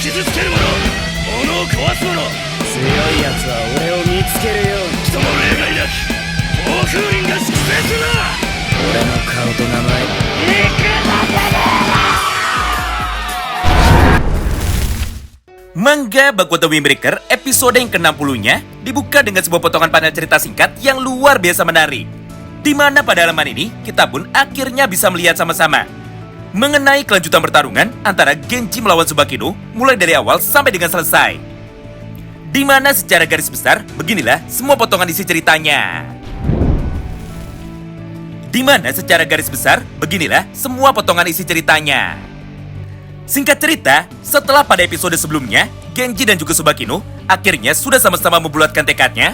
傷つける者、物を壊す者、強いやつは俺を見つけるように。人も例外なく暴風林が粛清するな。俺の顔と名前Manga Bakuto Windbreaker episode yang ke-60-nya dibuka dengan sebuah potongan panel cerita singkat yang luar biasa menarik. Di mana pada halaman ini, kita pun akhirnya bisa melihat sama-sama mengenai kelanjutan pertarungan antara Genji melawan Tsubakino mulai dari awal sampai dengan selesai. Di mana secara garis besar, beginilah semua potongan isi ceritanya. Singkat cerita, setelah pada episode sebelumnya, Genji dan juga Tsubakino akhirnya sudah sama-sama membulatkan tekadnya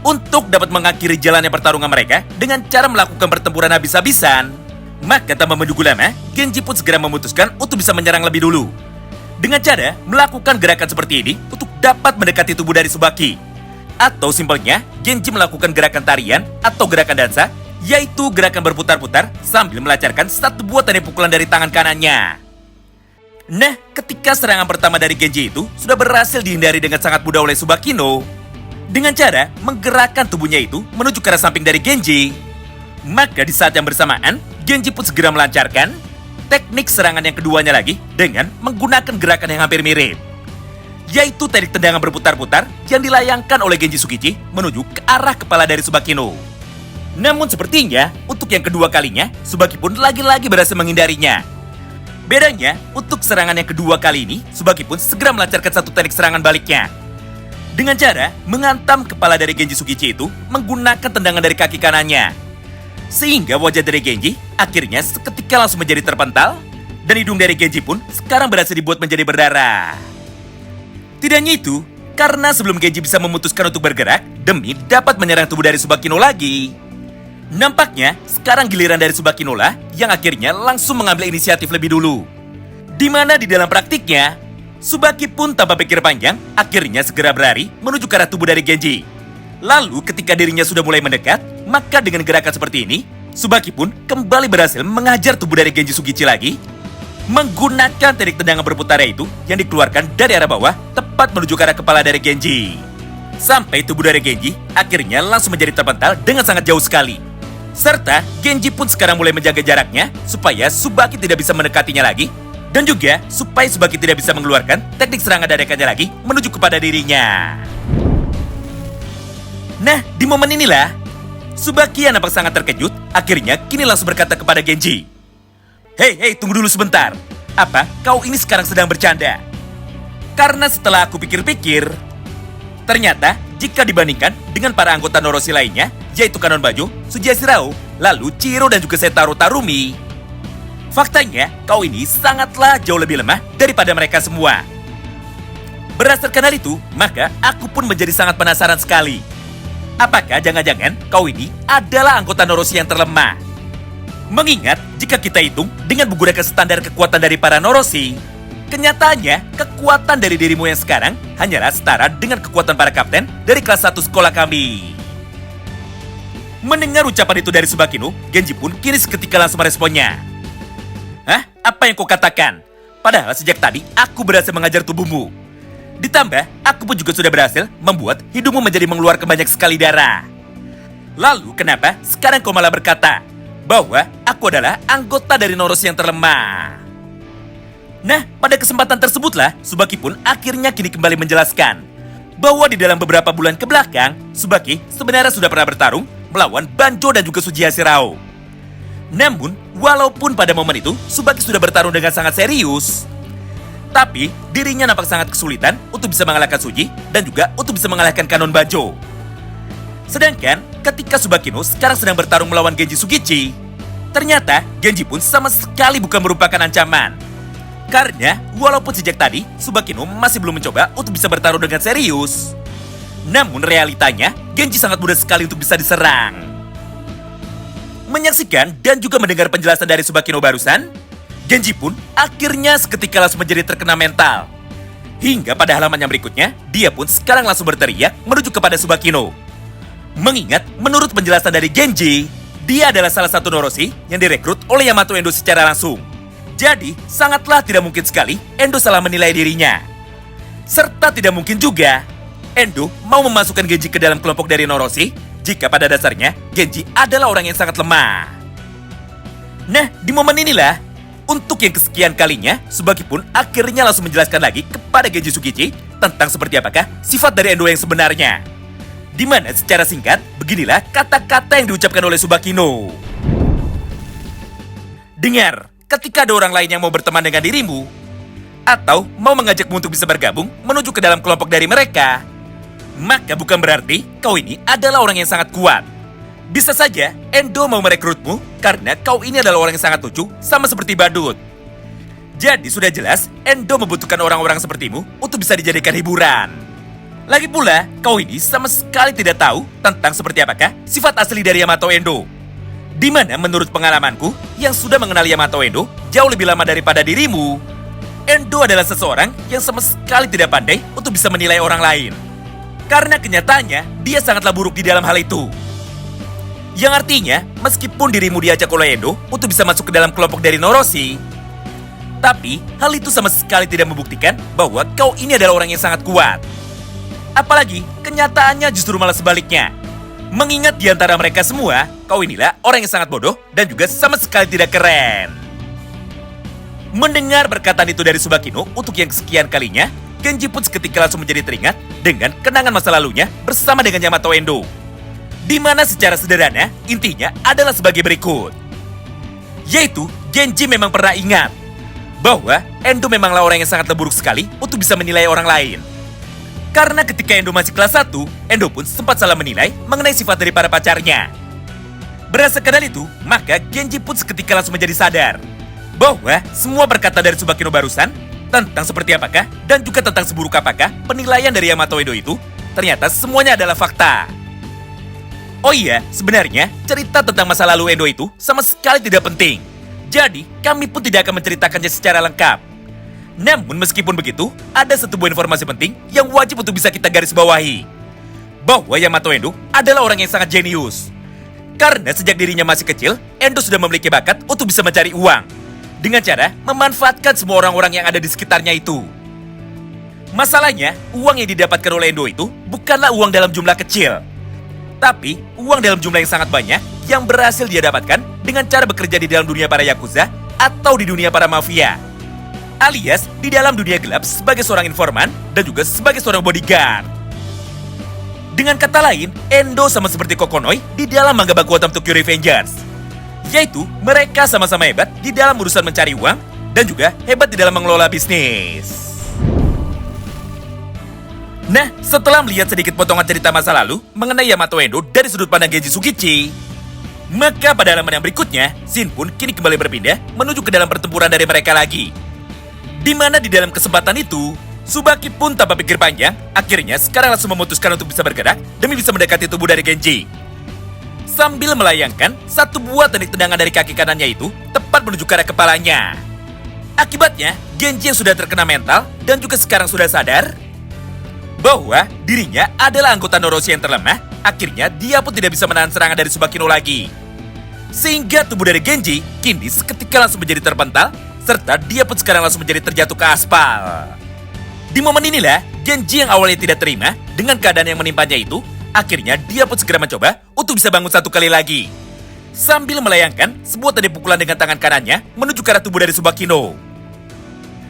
untuk dapat mengakhiri jalannya pertarungan mereka dengan cara melakukan pertempuran habis-habisan. Maka tanpa menunggu lama, Genji pun segera memutuskan untuk bisa menyerang lebih dulu. Dengan cara melakukan gerakan seperti ini untuk dapat mendekati tubuh dari Tsubaki. Atau simpelnya, Genji melakukan gerakan tarian atau gerakan dansa, yaitu gerakan berputar-putar sambil melancarkan satu buah tanda pukulan dari tangan kanannya. Nah, ketika serangan pertama dari Genji itu sudah berhasil dihindari dengan sangat mudah oleh Tsubakino dengan cara menggerakkan tubuhnya itu menuju ke arah samping dari Genji. Maka di saat yang bersamaan, Genji pun segera melancarkan teknik serangan yang keduanya lagi dengan menggunakan gerakan yang hampir mirip, yaitu teknik tendangan berputar-putar yang dilayangkan oleh Genji Tsukichi menuju ke arah kepala dari Tsubakino. Namun sepertinya, untuk yang kedua kalinya, Tsubaki pun lagi-lagi berhasil menghindarinya. Bedanya, untuk serangan yang kedua kali ini, Tsubaki pun segera melancarkan satu teknik serangan baliknya dengan cara menghantam kepala dari Genji Tsukichi itu menggunakan tendangan dari kaki kanannya. Sehingga wajah dari Genji akhirnya seketika langsung menjadi terpental dan hidung dari Genji pun sekarang berhasil dibuat menjadi berdarah. Tidak hanya itu, karena sebelum Genji bisa memutuskan untuk bergerak demi dapat menyerang tubuh dari Tsubakino lagi, nampaknya sekarang giliran dari Tsubakino lah yang akhirnya langsung mengambil inisiatif lebih dulu. Di mana di dalam praktiknya, Tsubaki pun tanpa pikir panjang akhirnya segera berlari menuju ke arah tubuh dari Genji. Lalu ketika dirinya sudah mulai mendekat, maka dengan gerakan seperti ini, Tsubaki pun kembali berhasil mengajar tubuh dari Genji Tsukichi lagi menggunakan teknik tendangan berputar itu yang dikeluarkan dari arah bawah tepat menuju ke arah kepala dari Genji. Sampai tubuh dari Genji akhirnya langsung menjadi terpental dengan sangat jauh sekali. Serta Genji pun sekarang mulai menjaga jaraknya supaya Tsubaki tidak bisa mendekatinya lagi, dan juga supaya Tsubaki tidak bisa mengeluarkan teknik serangan dadakannya lagi menuju kepada dirinya. Nah, di momen inilah Tsubaki yang nampak sangat terkejut akhirnya kini langsung berkata kepada Genji, Hei, tunggu dulu sebentar. Apa kau ini sekarang sedang bercanda? Karena setelah aku pikir-pikir, ternyata jika dibandingkan dengan para anggota Noroshi lainnya, yaitu Kanon Bajo, Tsujiya Shirao, lalu Chihiro dan juga Seitaro Tarumi, faktanya kau ini sangatlah jauh lebih lemah daripada mereka semua. Berdasarkan hal itu, maka aku pun menjadi sangat penasaran sekali. Apakah jangan-jangan kau ini adalah anggota Noroshi yang terlemah? Mengingat jika kita hitung dengan menggunakan standar kekuatan dari para Noroshi, kenyataannya kekuatan dari dirimu yang sekarang hanyalah setara dengan kekuatan para kapten dari kelas 1 sekolah kami. Mendengar ucapan itu dari Tsubakino, Genji pun kini seketika langsung meresponnya. Hah? Apa yang kau katakan? Padahal sejak tadi aku berhasil mengajar tubuhmu. Ditambah, aku pun juga sudah berhasil membuat hidungmu menjadi mengeluarkan banyak sekali darah. Lalu kenapa sekarang kau malah berkata bahwa aku adalah anggota dari Noroshi yang terlemah? Nah, pada kesempatan tersebutlah Tsubaki pun akhirnya kini kembali menjelaskan bahwa di dalam beberapa bulan kebelakang, Tsubaki sebenarnya sudah pernah bertarung melawan Banjo dan juga Tsujiya Shirao. Namun, walaupun pada momen itu Tsubaki sudah bertarung dengan sangat serius, tapi dirinya nampak sangat kesulitan untuk bisa mengalahkan Tsuji dan juga untuk bisa mengalahkan Kanon Banjo. Sedangkan ketika Tsubakino sekarang sedang bertarung melawan Genji Tsukichi, ternyata Genji pun sama sekali bukan merupakan ancaman. Karena walaupun sejak tadi Tsubakino masih belum mencoba untuk bisa bertarung dengan serius, namun realitanya Genji sangat mudah sekali untuk bisa diserang. Menyaksikan dan juga mendengar penjelasan dari Tsubakino barusan, Genji pun akhirnya seketika langsung menjadi terkena mental. Hingga pada halaman yang berikutnya, dia pun sekarang langsung berteriak menuju kepada Tsubakino. Mengingat menurut penjelasan dari Genji, dia adalah salah satu Noroshi yang direkrut oleh Yamato Endo secara langsung. Jadi, sangatlah tidak mungkin sekali Endo salah menilai dirinya. Serta tidak mungkin juga Endo mau memasukkan Genji ke dalam kelompok dari Noroshi jika pada dasarnya Genji adalah orang yang sangat lemah. Nah, di momen inilah, untuk yang kesekian kalinya, Tsubaki pun akhirnya langsung menjelaskan lagi kepada Genji Sukichi tentang seperti apakah sifat dari Endo yang sebenarnya. Di mana secara singkat, beginilah kata-kata yang diucapkan oleh Tsubaki no. Dengar, ketika ada orang lain yang mau berteman dengan dirimu, atau mau mengajakmu untuk bisa bergabung menuju ke dalam kelompok dari mereka, maka bukan berarti kau ini adalah orang yang sangat kuat. Bisa saja Endo mau merekrutmu karena kau ini adalah orang yang sangat lucu sama seperti badut. Jadi sudah jelas Endo membutuhkan orang-orang sepertimu untuk bisa dijadikan hiburan. Lagi pula, kau ini sama sekali tidak tahu tentang seperti apakah sifat asli dari Yamato Endo. Di mana menurut pengalamanku yang sudah mengenal Yamato Endo jauh lebih lama daripada dirimu, Endo adalah seseorang yang sama sekali tidak pandai untuk bisa menilai orang lain. Karena kenyataannya, dia sangatlah buruk di dalam hal itu. Yang artinya, meskipun dirimu diajak oleh Endo untuk bisa masuk ke dalam kelompok dari Noroshi, tapi hal itu sama sekali tidak membuktikan bahwa kau ini adalah orang yang sangat kuat. Apalagi, kenyataannya justru malah sebaliknya. Mengingat di antara mereka semua, kau inilah orang yang sangat bodoh dan juga sama sekali tidak keren. Mendengar perkataan itu dari Tsubaki no untuk yang kesekian kalinya, Genji pun seketika langsung menjadi teringat dengan kenangan masa lalunya bersama dengan Yamato Endo. Di mana secara sederhana, intinya adalah sebagai berikut. Yaitu, Genji memang pernah ingat bahwa Endo memanglah orang yang sangat buruk sekali untuk bisa menilai orang lain. Karena ketika Endo masih kelas 1, Endo pun sempat salah menilai mengenai sifat dari para pacarnya. Berdasarkan hal itu, maka Genji pun seketika langsung menjadi sadar bahwa semua perkataan dari Tsubaki no barusan tentang seperti apakah dan juga tentang seburuk apakah penilaian dari Yamato Endo itu ternyata semuanya adalah fakta. Oh iya, sebenarnya cerita tentang masa lalu Endo itu sama sekali tidak penting. Jadi, kami pun tidak akan menceritakannya secara lengkap. Namun meskipun begitu, ada satu buah informasi penting yang wajib untuk bisa kita garis bawahi. Bahwa Yamato Endo adalah orang yang sangat jenius. Karena sejak dirinya masih kecil, Endo sudah memiliki bakat untuk bisa mencari uang dengan cara memanfaatkan semua orang-orang yang ada di sekitarnya itu. Masalahnya, uang yang didapatkan oleh Endo itu bukanlah uang dalam jumlah kecil, tapi uang dalam jumlah yang sangat banyak yang berhasil dia dapatkan dengan cara bekerja di dalam dunia para Yakuza atau di dunia para mafia. Alias di dalam dunia gelap sebagai seorang informan dan juga sebagai seorang bodyguard. Dengan kata lain, Endo sama seperti Kokonoi di dalam manga Bakuotam Tokyo Revengers. Yaitu mereka sama-sama hebat di dalam urusan mencari uang dan juga hebat di dalam mengelola bisnis. Nah, setelah melihat sedikit potongan cerita masa lalu mengenai Yamato Endo dari sudut pandang Genji Sukichi, maka pada halaman yang berikutnya, Shin pun kini kembali berpindah menuju ke dalam pertempuran dari mereka lagi. Di mana di dalam kesempatan itu, Tsubaki pun tanpa pikir panjang, akhirnya sekarang langsung memutuskan untuk bisa bergerak demi bisa mendekati tubuh dari Genji. Sambil melayangkan satu buah teknik tendangan dari kaki kanannya itu tepat menuju ke arah kepalanya. Akibatnya, Genji yang sudah terkena mental dan juga sekarang sudah sadar bahwa dirinya adalah anggota Noroshi yang terlemah, akhirnya dia pun tidak bisa menahan serangan dari Tsubaki no lagi. Sehingga tubuh dari Genji kini seketika langsung menjadi terpental, serta dia pun sekarang langsung menjadi terjatuh ke aspal. Di momen inilah, Genji yang awalnya tidak terima dengan keadaan yang menimpanya itu, akhirnya dia pun segera mencoba untuk bisa bangun satu kali lagi. Sambil melayangkan sebuah tadi pukulan dengan tangan kanannya menuju ke arah tubuh dari Tsubaki no.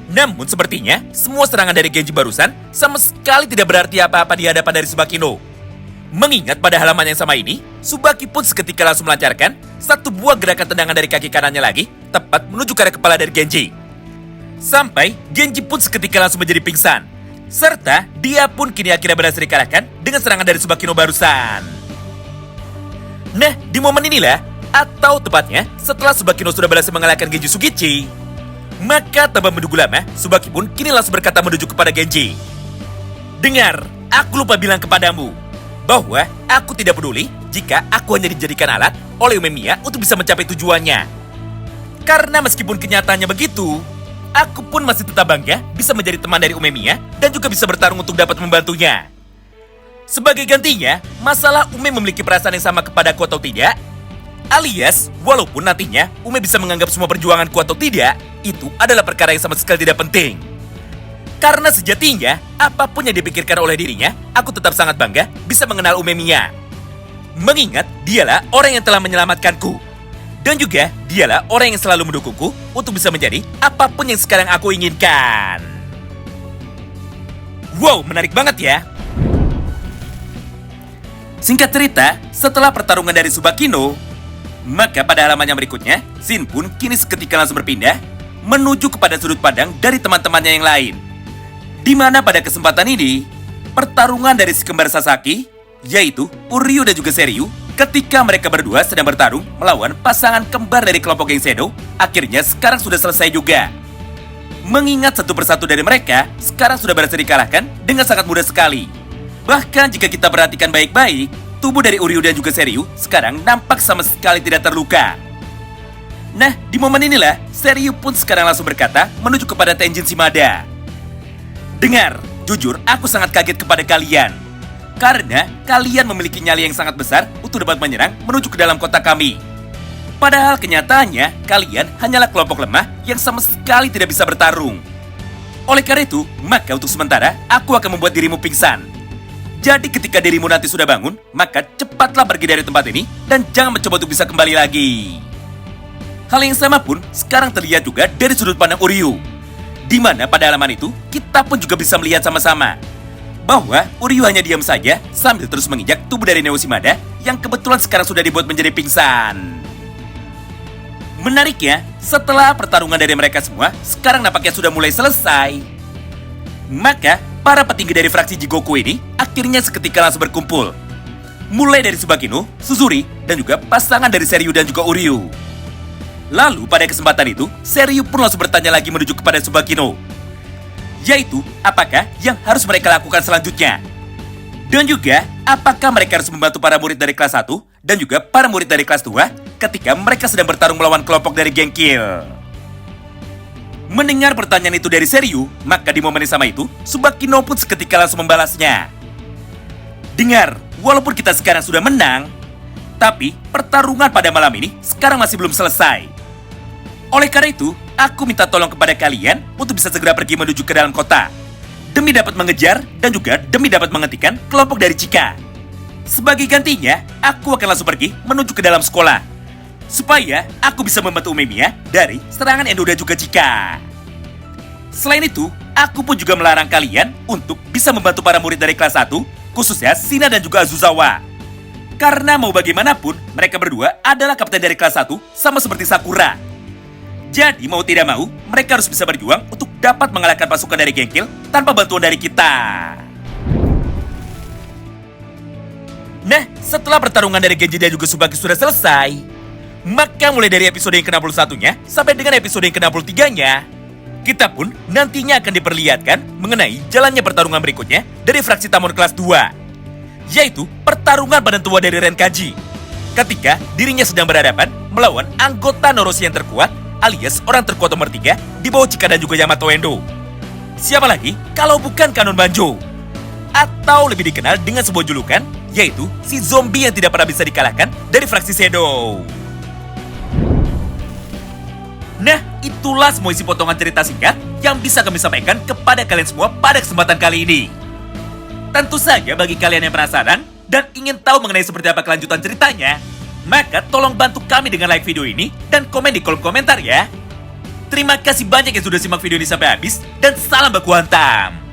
Namun sepertinya semua serangan dari Genji barusan sama sekali tidak berarti apa-apa di hadapan dari Tsubaki no. Mengingat pada halaman yang sama ini, Tsubaki pun seketika langsung melancarkan satu buah gerakan tendangan dari kaki kanannya lagi tepat menuju ke arah kepala dari Genji. Sampai Genji pun seketika langsung menjadi pingsan. Serta dia pun kini akhirnya berhasil dikalahkan dengan serangan dari Tsubaki no barusan. Nah, di momen inilah, atau tepatnya setelah Tsubaki no sudah berhasil mengalahkan Genji Sukichi, maka tanpa menunggu lama, Tsubaki pun kini langsung berkata menuju kepada Genji. Dengar, aku lupa bilang kepadamu bahwa aku tidak peduli jika aku hanya dijadikan alat oleh Umemiya untuk bisa mencapai tujuannya. Karena meskipun kenyataannya begitu, aku pun masih tetap bangga bisa menjadi teman dari Umemiya dan juga bisa bertarung untuk dapat membantunya. Sebagai gantinya, masalah Ume memiliki perasaan yang sama kepadaku atau tidak, alias walaupun nantinya Ume bisa menganggap semua perjuanganku atau tidak, itu adalah perkara yang sama sekali tidak penting. Karena sejatinya, apapun yang dipikirkan oleh dirinya, aku tetap sangat bangga bisa mengenal Umemiya. Mengingat dialah orang yang telah menyelamatkanku. Dan juga dialah orang yang selalu mendukungku untuk bisa menjadi apapun yang sekarang aku inginkan. Wow, menarik banget ya. Singkat cerita, setelah pertarungan dari Tsubakino, maka pada halaman yang berikutnya, Shin pun kini seketika langsung berpindah menuju kepada sudut pandang dari teman-temannya yang lain. Di mana pada kesempatan ini, pertarungan dari si kembar Sasaki, yaitu Uryu dan juga Seryu, ketika mereka berdua sedang bertarung melawan pasangan kembar dari kelompok geng Shadow, akhirnya sekarang sudah selesai juga. Mengingat satu persatu dari mereka, sekarang sudah berhasil dikalahkan dengan sangat mudah sekali. Bahkan jika kita perhatikan baik-baik, tubuh dari Uryu dan juga Seryu sekarang nampak sama sekali tidak terluka. Nah, di momen inilah, Seryu pun sekarang langsung berkata menuju kepada Tenjin Shimada. Dengar, jujur aku sangat kaget kepada kalian. Karena kalian memiliki nyali yang sangat besar untuk dapat menyerang menuju ke dalam kota kami. Padahal kenyataannya, kalian hanyalah kelompok lemah yang sama sekali tidak bisa bertarung. Oleh karena itu, maka untuk sementara, aku akan membuat dirimu pingsan. Jadi ketika dirimu nanti sudah bangun, maka cepatlah pergi dari tempat ini dan jangan mencoba untuk bisa kembali lagi. Hal yang sama pun sekarang terlihat juga dari sudut pandang Uryu. Di mana pada halaman itu, kita pun juga bisa melihat sama-sama bahwa Uryu hanya diam saja sambil terus menginjak tubuh dari Neo Shimada yang kebetulan sekarang sudah dibuat menjadi pingsan. Menariknya, setelah pertarungan dari mereka semua, sekarang nampaknya sudah mulai selesai. Maka, para petinggi dari fraksi Jigoku ini akhirnya seketika langsung berkumpul. Mulai dari Tsubakino, Suzuri, dan juga pasangan dari Seryu dan juga Uryu. Lalu pada kesempatan itu, Seryu pun langsung bertanya lagi menuju kepada Tsubakino. Yaitu, apakah yang harus mereka lakukan selanjutnya? Dan juga, apakah mereka harus membantu para murid dari kelas 1 dan juga para murid dari kelas 2 ketika mereka sedang bertarung melawan kelompok dari geng Kill? Mendengar pertanyaan itu dari Seryu, maka di momen yang sama itu, Tsubakino pun seketika langsung membalasnya. Dengar, walaupun kita sekarang sudah menang, tapi pertarungan pada malam ini sekarang masih belum selesai. Oleh karena itu, aku minta tolong kepada kalian untuk bisa segera pergi menuju ke dalam kota, demi dapat mengejar dan juga demi dapat menghentikan kelompok dari Chika. Sebagai gantinya, aku akan langsung pergi menuju ke dalam sekolah, supaya aku bisa membantu Umemiya dari serangan Endo dan juga Chika. Selain itu, aku pun juga melarang kalian untuk bisa membantu para murid dari kelas 1, khususnya Shina dan juga Azusawa. Karena mau bagaimanapun, mereka berdua adalah kapten dari kelas 1 sama seperti Sakura. Jadi mau tidak mau, mereka harus bisa berjuang untuk dapat mengalahkan pasukan dari geng Kill tanpa bantuan dari kita. Nah, setelah pertarungan dari Genji dan juga Tsubaki sudah selesai, maka mulai dari episode yang ke-61-nya sampai dengan episode yang ke-63-nya, kita pun nantinya akan diperlihatkan mengenai jalannya pertarungan berikutnya dari fraksi Tamon kelas 2, yaitu pertarungan badan tua dari Renkaji, ketika dirinya sedang berhadapan melawan anggota Noroshi yang terkuat, alias orang terkuat nomor 3 di bawah Chika dan juga Yamato Endo. Siapa lagi kalau bukan Kanon Banjo? Atau lebih dikenal dengan sebuah julukan, yaitu si zombie yang tidak pernah bisa dikalahkan dari fraksi Shadow. Nah, itulah semua isi potongan cerita singkat yang bisa kami sampaikan kepada kalian semua pada kesempatan kali ini. Tentu saja bagi kalian yang penasaran dan ingin tahu mengenai seperti apa kelanjutan ceritanya, maka tolong bantu kami dengan like video ini dan komen di kolom komentar ya. Terima kasih banyak yang sudah simak video ini sampai habis dan salam baku hantam.